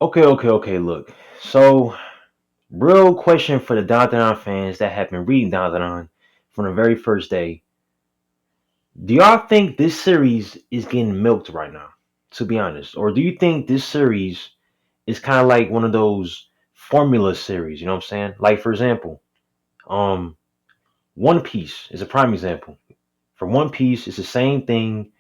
Okay. Look, so real question for the Dandadan fans that have been reading Dandadan from the very first day. Do y'all think this series is getting milked right now? To be honest, or do you think this series is kind of like one of those formula series? You know what I'm saying? Like for example, um, One Piece is a prime example. For One Piece, it's the same thing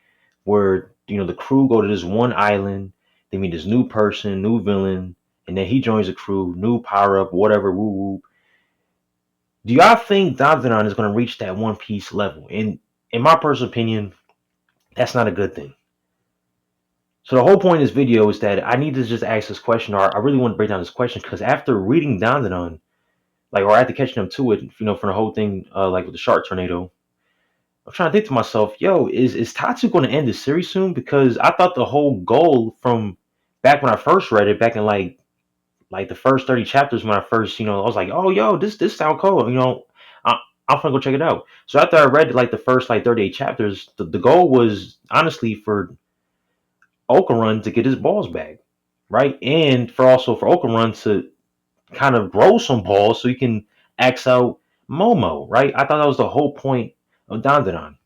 where the crew go to this one island, they meet this new person, new villain, and then he joins the crew, new power up, whatever, woo woo. Do y'all think Dandadan is going to reach that One Piece level? And in my personal opinion, that's not a good thing. So the whole point of this video is that I need to just ask this question, or I really want to break down this question because after reading Dandadan, like, or after catching up to it, from the whole thing, like with the shark tornado, I'm trying to think to myself, yo, is Tatsu going to end this series soon? Because I thought the whole goal from back when I first read it, back in like the first 30 chapters when I first, I was like, oh, yo, this sound cool. I, I'm gonna go check it out. So after I read like the first like 38 chapters, the goal was honestly for Okarun to get his balls back, right? And for Okarun to kind of grow some balls so he can axe out Momo, right? I thought that was the whole point of Dandadan.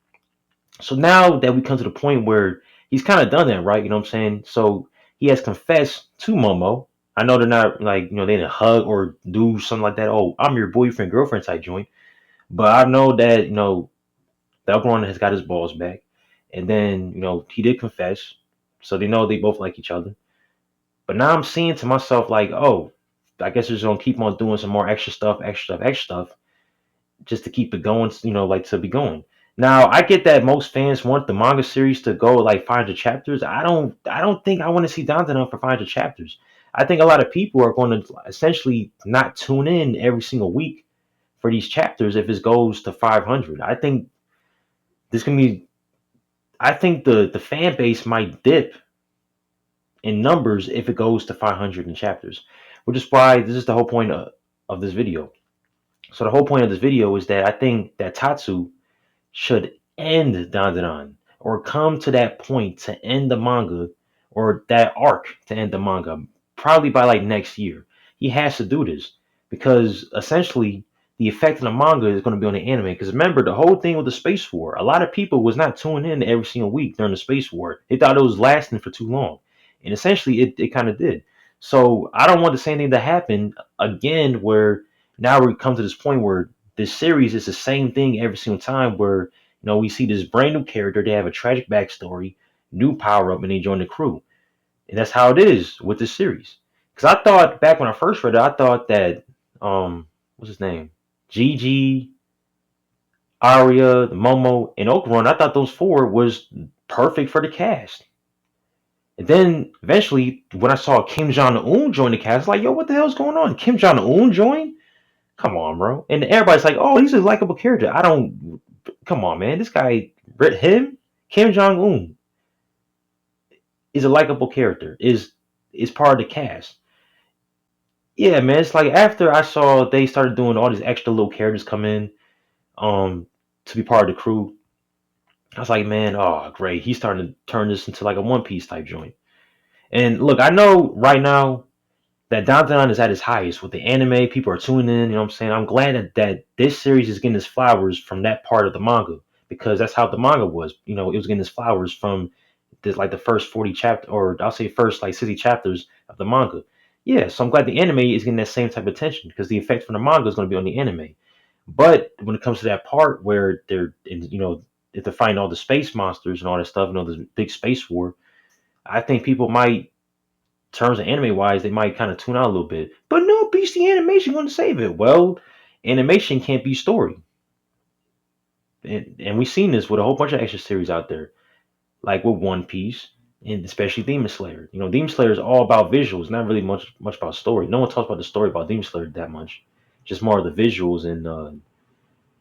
So now that we come to the point where he's kind of done that, right? You know what I'm saying? So he has confessed to Momo. I know they're not like, they didn't hug or do something like that. Oh, I'm your boyfriend, girlfriend type joint. But I know that, the other one has got his balls back. And then, he did confess. So they know they both like each other. But now I'm seeing to myself, like, oh, I guess they're just going to keep on doing some more extra stuff just to keep it going, like to be going. Now, I get that most fans want the manga series to go like 500 chapters. I don't think I want to see Dandadan for 500 chapters. I think a lot of people are going to essentially not tune in every single week for these chapters if it goes to 500. I think this can be I think the fan base might dip in numbers if it goes to 500 in chapters, which is why this is the whole point of this video. So the whole point of this video is that I think that Tatsu should end Dandadan or come to that point to end the manga or that arc to end the manga probably by like next year. He has to do this because essentially the effect of the manga is going to be on the anime. Because remember the whole thing with the space war, a lot of people was not tuning in every single week during the space war. They thought it was lasting for too long, and essentially it kind of did. So I don't want the same thing to happen again, where now we come to this point where this series is the same thing every single time where we see this brand new character, they have a tragic backstory, new power up, and they join the crew. And that's how it is with this series. Because I thought back when I first read it, I thought that what's his name? Gigi, Arya, Momo, and Okarun, I thought those four was perfect for the cast. And then eventually when I saw Kim Jong Un join the cast, I was like, yo, what the hell's going on? Kim Jong Un join? Come on, bro. And everybody's like, oh, he's a likable character. I don't. Come on, man. This guy, him, Kim Jong Un, is a likable character. Is part of the cast. Yeah, man. It's like after I saw they started doing all these extra little characters come in, to be part of the crew. I was like, man, oh great. He's starting to turn this into like a One Piece type joint. And look, I know right now that Dandadan is at its highest with the anime. People are tuning in. You know what I'm saying? I'm glad that this series is getting its flowers from that part of the manga because that's how the manga was. It was getting its flowers from this like the first 40 chapter, or I'll say first like 60 chapters of the manga. Yeah, so I'm glad the anime is getting that same type of attention because the effect from the manga is going to be on the anime. But when it comes to that part where if they're fighting all the space monsters and all that stuff, this big space war, I think people might terms of anime wise, they might kind of tune out a little bit. But no, beastie animation going to save it. Well, animation can't be story, and we've seen this with a whole bunch of extra series out there, like with One Piece and especially Demon Slayer. Demon Slayer is all about visuals, not really much about story. No one talks about the story about Demon Slayer that much, just more of the visuals, and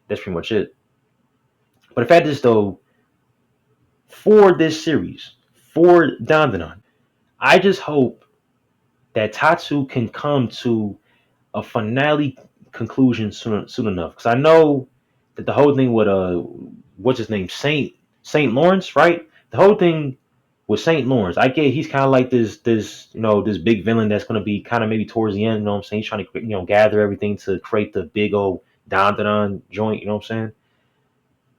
that's pretty much it. But the fact is, though, for this series, for Dandadan, I just hope that Tatsu can come to a finale conclusion soon enough. Because I know that the whole thing with what's his name, Saint Lawrence, right? The whole thing with Saint Lawrence. I get he's kind of like this this big villain that's going to be kind of maybe towards the end. You know what I'm saying? He's trying to gather everything to create the big old Dandadan joint. You know what I'm saying?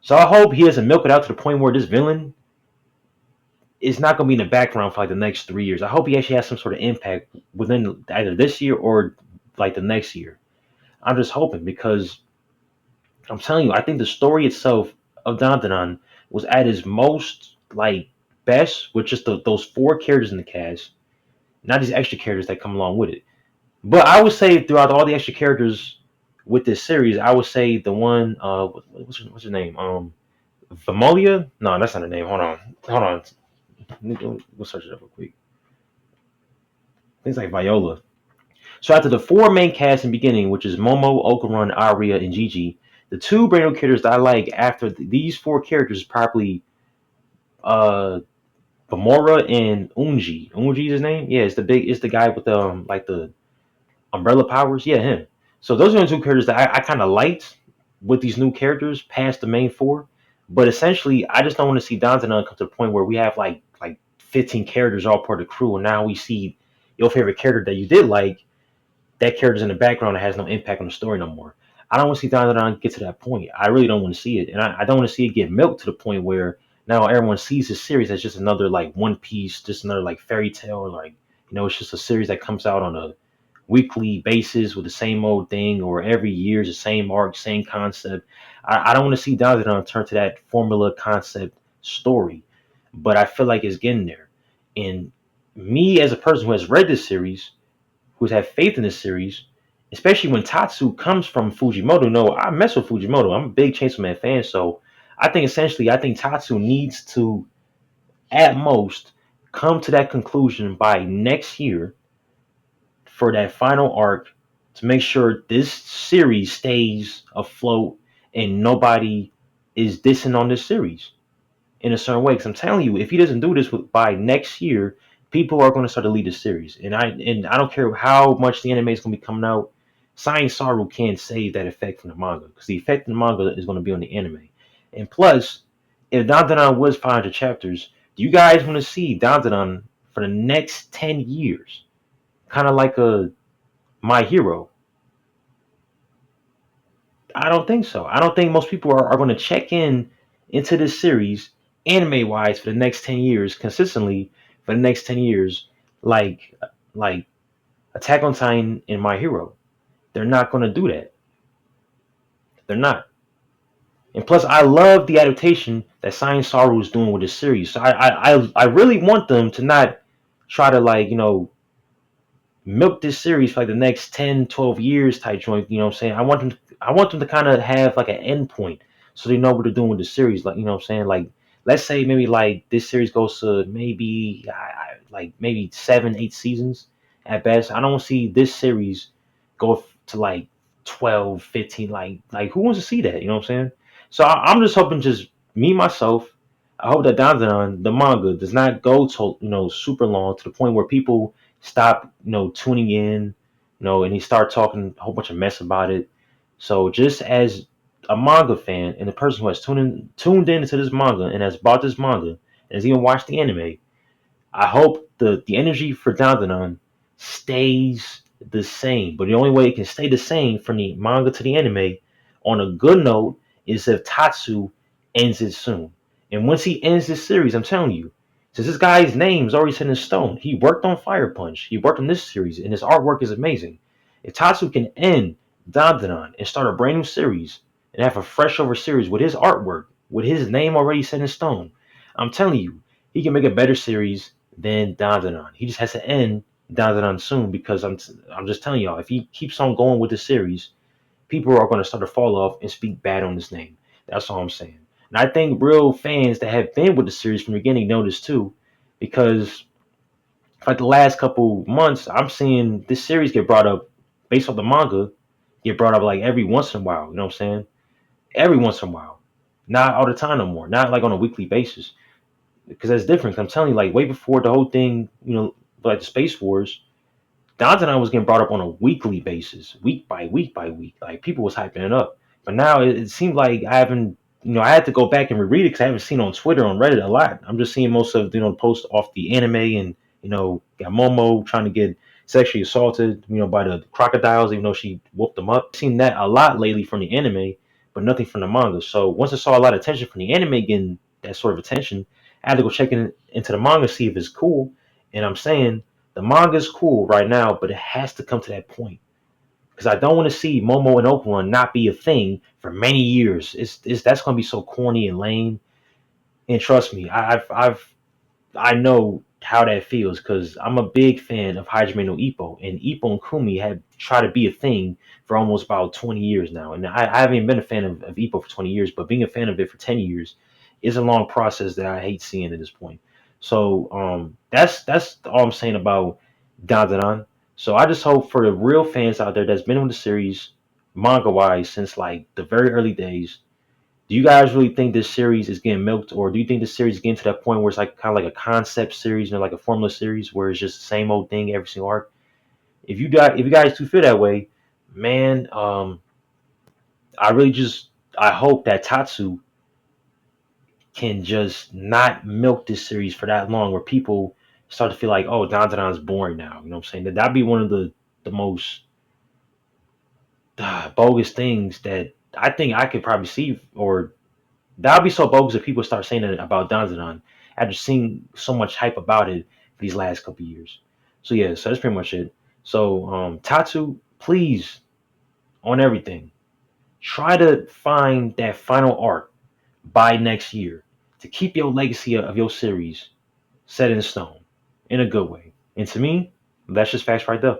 So I hope he doesn't milk it out to the point where this villain is not going to be in the background for like the next 3 years. I hope he actually has some sort of impact within either this year or like the next year. I'm just hoping because I'm telling you, I think the story itself of Dandadan was at its most like best with just those four characters in the cast, not these extra characters that come along with it. But I would say throughout all the extra characters with this series, I would say the one what's her name? Vamolia? No, that's not her name. Hold on. We'll search it up real quick. Things like Viola. So after the four main cast in the beginning, which is Momo, Okarun, Aria, and Gigi, the two brand new characters that I like after these four characters is probably uh Gamora and Unji. Unji is his name? Yeah, it's the guy with the like the umbrella powers. Yeah, him. So those are the two characters that I kind of liked with these new characters past the main four. But essentially, I just don't want to see Dandadan come to the point where we have like 15 characters all part of the crew, and now we see your favorite character that you did like, that character's in the background that has no impact on the story no more. I don't want to see Dandadan get to that point. I really don't want to see it, and I don't want to see it get milked to the point where now everyone sees this series as just another like One Piece, just another like fairy tale, or like it's just a series that comes out on a weekly basis with the same old thing, or every year's the same arc, same concept. I don't want to see Dandadan turn to that formula concept story, but I feel like it's getting there. And me as a person who has read this series, who's had faith in this series, especially when Tatsu comes from Fujimoto. No, I mess with Fujimoto. I'm a big Chainsaw Man fan, so I think Tatsu needs to at most come to that conclusion by next year for that final arc to make sure this series stays afloat and nobody is dissing on this series in a certain way. Because I'm telling you, if he doesn't do this by next year, people are going to start to lead the series. And I don't care how much the anime is going to be coming out. Science Saru can't save that effect from the manga because the effect in the manga is going to be on the anime. And plus, if Dandadan was 500 chapters, do you guys want to see Dandadan for the next 10 years? Kind of like a My Hero. I don't think so. I don't think most people are going to check in into this series anime wise for the next 10 years consistently for the next 10 years like like Attack on Titan and My Hero. They're not going to do that. They're not. And plus, I love the adaptation that Science Saru is doing with this series. So I really want them to not try to milk this series for like the next 10, 12 years type joint. You know what I'm saying? I want them to kind of have like an end point so they know what they're doing with the series. Like, you know what I'm saying? Like, let's say maybe like this series goes to maybe like maybe 7, 8 seasons at best. I don't see this series go to like 12, 15. Like who wants to see that? You know what I'm saying? So I'm just hoping, just me myself. I hope that Dandadan, the manga, does not go to super long to the point where people stop tuning in, and he start talking a whole bunch of mess about it. So just as a manga fan and the person who has tuned in into this manga and has bought this manga and has even watched the anime, I hope the energy for Dandadan stays the same. But the only way it can stay the same from the manga to the anime on a good note is if Tatsu ends it soon. And once he ends this series, I'm telling you, since this guy's name is already set in stone, he worked on Fire Punch, he worked on this series, and his artwork is amazing. If Tatsu can end Dandadan and start a brand new series and have a fresh over series with his artwork, with his name already set in stone, I'm telling you, he can make a better series than Dandadan. He just has to end Dandadan soon because I'm just telling y'all, if he keeps on going with the series, people are going to start to fall off and speak bad on his name. That's all I'm saying. And I think real fans that have been with the series from the beginning know this too, because for like the last couple months, I'm seeing this series get brought up based off the manga, get brought up like every once in a while. You know what I'm saying? Every once in a while, not all the time no more. Not like on a weekly basis, because that's different. I'm telling you, like way before the whole thing, like the Space Wars, Dandadan was getting brought up on a weekly basis, week by week by week. Like people was hyping it up. But now it seems like I haven't I had to go back and reread it because I haven't seen it on Twitter, on Reddit a lot. I'm just seeing most of the posts off the anime, and got Momo trying to get sexually assaulted, by the crocodiles, even though she whooped them up. Seen that a lot lately from the anime, but nothing from the manga. So once I saw a lot of attention from the anime getting that sort of attention, I had to go check into the manga, see if it's cool. And I'm saying the manga's cool right now, but it has to come to that point because I don't want to see Momo and Okarun not be a thing for many years. It's that's going to be so corny and lame. And trust me, I know how that feels because I'm a big fan of Hajime no Ippo, and Ippo and Kumi have tried to be a thing for almost about 20 years now. And I haven't even been a fan of Ippo for 20 years, but being a fan of it for 10 years is a long process that I hate seeing at this point. So that's all I'm saying about Dandadan. So I just hope for the real fans out there that's been on the series manga wise since like the very early days, do you guys really think this series is getting milked, or do you think this series is getting to that point where it's like kind of like a concept series, like a formula series, where it's just the same old thing every single arc? If you guys do feel that way, man, I really just I hope that Tatsu can just not milk this series for that long, where people start to feel like, oh, Dandadan's boring now. You know what I'm saying? That'd be one of the most bogus things that I think I could probably see, or that would be so bogus if people start saying that about Dandadan after seeing so much hype about it for these last couple of years. So yeah, so that's pretty much it. So Tatsu, please, on everything, try to find that final arc by next year to keep your legacy of your series set in stone in a good way. And to me, that's just facts right there.